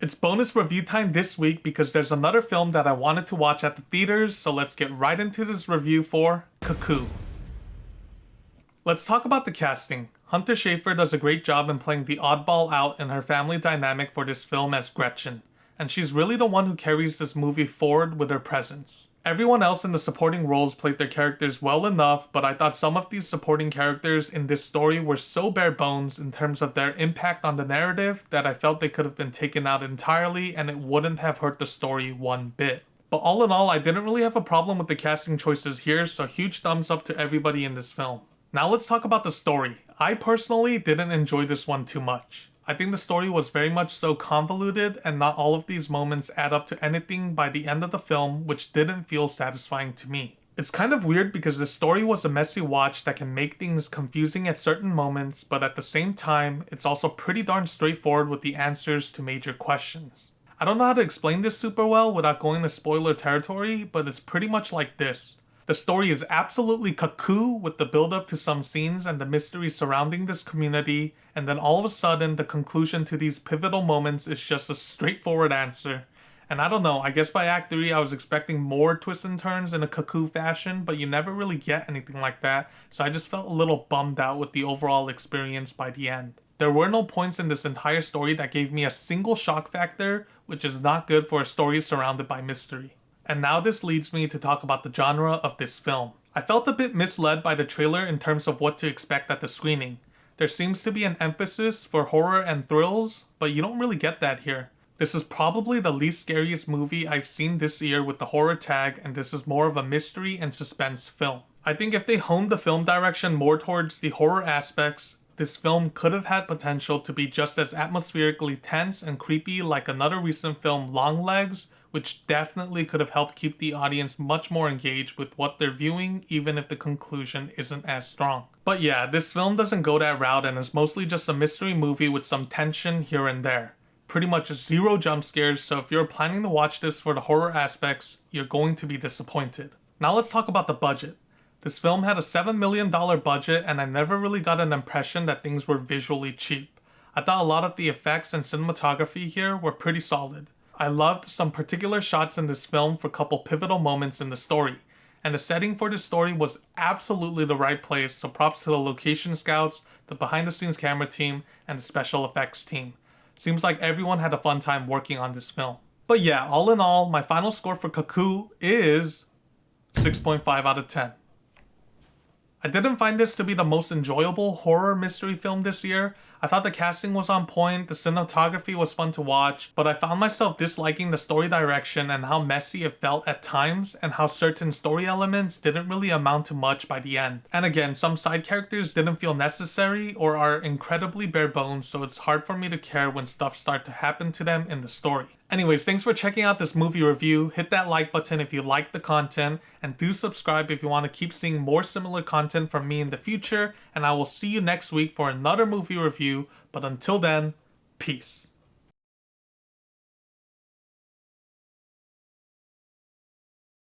It's bonus review time this week because there's another film that I wanted to watch at the theaters, so let's get right into this review for Cuckoo. Let's talk about the casting. Hunter Schafer does a great job in playing the oddball out in her family dynamic for this film as Gretchen, and she's really the one who carries this movie forward with her presence. Everyone else in the supporting roles played their characters well enough, but I thought some of these supporting characters in this story were so bare bones in terms of their impact on the narrative that I felt they could have been taken out entirely and it wouldn't have hurt the story one bit. But all in all, I didn't really have a problem with the casting choices here, so huge thumbs up to everybody in this film. Now let's talk about the story. I personally didn't enjoy this one too much. I think the story was very much so convoluted and not all of these moments add up to anything by the end of the film, which didn't feel satisfying to me. It's kind of weird because the story was a messy watch that can make things confusing at certain moments, but at the same time, it's also pretty darn straightforward with the answers to major questions. I don't know how to explain this super well without going to spoiler territory, but it's pretty much like this. The story is absolutely cuckoo with the build up to some scenes and the mystery surrounding this community, and then all of a sudden the conclusion to these pivotal moments is just a straightforward answer. And I don't know, I guess by Act 3 I was expecting more twists and turns in a Cuckoo fashion, but you never really get anything like that, so I just felt a little bummed out with the overall experience by the end. There were no points in this entire story that gave me a single shock factor, which is not good for a story surrounded by mystery. And now this leads me to talk about the genre of this film. I felt a bit misled by the trailer in terms of what to expect at the screening. There seems to be an emphasis for horror and thrills, but you don't really get that here. This is probably the least scariest movie I've seen this year with the horror tag, and this is more of a mystery and suspense film. I think if they honed the film direction more towards the horror aspects, this film could have had potential to be just as atmospherically tense and creepy like another recent film, Longlegs, which definitely could have helped keep the audience much more engaged with what they're viewing, even if the conclusion isn't as strong. But yeah, this film doesn't go that route and is mostly just a mystery movie with some tension here and there. Pretty much zero jump scares, so if you're planning to watch this for the horror aspects, you're going to be disappointed. Now let's talk about the budget. This film had a $7 million budget and I never really got an impression that things were visually cheap. I thought a lot of the effects and cinematography here were pretty solid. I loved some particular shots in this film for a couple pivotal moments in the story, and the setting for this story was absolutely the right place, so props to the location scouts, the behind the scenes camera team, and the special effects team. Seems like everyone had a fun time working on this film. But yeah, all in all, my final score for Cuckoo is 6.5 out of 10. I didn't find this to be the most enjoyable horror mystery film this year. I thought the casting was on point, the cinematography was fun to watch, but I found myself disliking the story direction and how messy it felt at times, and how certain story elements didn't really amount to much by the end. And again, some side characters didn't feel necessary or are incredibly bare bones, so it's hard for me to care when stuff starts to happen to them in the story. Anyways, thanks for checking out this movie review. Hit that like button if you like the content, and do subscribe if you want to keep seeing more similar content from me in the future, and I will see you next week for another movie review, but until then, peace.